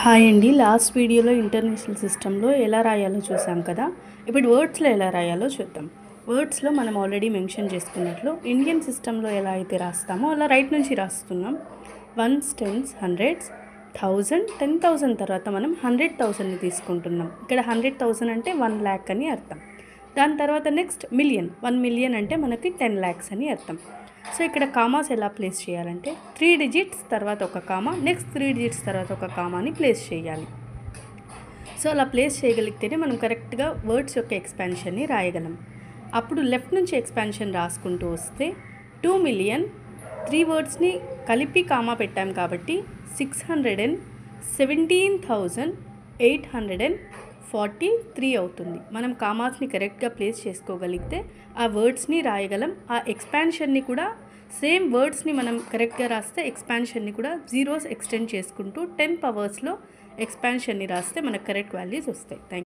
Hi అండి. Last వీడియోలో international సిస్టంలో ఎలా రాయాలో చూసాం కదా. ఇప్పుడు వర్డ్స్లో ఎలా రాయాలో చూద్దాం. వర్డ్స్లో మనం ఆల్రెడీ మెన్షన్ చేసుకున్నట్లు ఇండియన్ సిస్టంలో ఎలా అయితే రాస్తామో అలా రైట్ నుంచి రాస్తున్నాం. వన్స్, టెన్స్, హండ్రెడ్స్, 1000, 10,000 తర్వాత మనం 100,000ని తీసుకుంటున్నాం. ఇక్కడ 100,000 అంటే 1 lakh అని అర్థం. దాని తర్వాత నెక్స్ట్ మిలియన్, 1 మిలియన్ అంటే మనకి 10 lakhs అని అర్థం. సో ఇక్కడ కామాస్ ఎలా ప్లేస్ చేయాలంటే 3 digits తర్వాత ఒక కామా, నెక్స్ట్ 3 digits తర్వాత ఒక కామాని ప్లేస్ చేయాలి. సో అలా ప్లేస్ చేయగలిగితేనే మనం కరెక్ట్గా వర్డ్స్ యొక్క ఎక్స్పాన్షన్ని రాయగలం. అప్పుడు లెఫ్ట్ నుంచి ఎక్స్పాన్షన్ రాసుకుంటూ వస్తే 2 million 3 వర్డ్స్ని కలిపి కామా పెట్టాం కాబట్టి 617,843 అవుతుంది. మనం కామాస్ని కరెక్ట్గా ప్లేస్ చేసుకోగలిగితే ఆ వర్డ్స్ని రాయగలం. ఆ ఎక్స్పాన్షన్ని కూడా సేమ్ వర్డ్స్ని మనం కరెక్ట్గా రాస్తే ఎక్స్పాన్షన్ని కూడా జీరోస్ ఎక్స్టెండ్ చేసుకుంటూ 10 పవర్స్లో ఎక్స్పాన్షన్ని రాస్తే మనకు కరెక్ట్ వాల్యూస్ వస్తాయి. Thank you.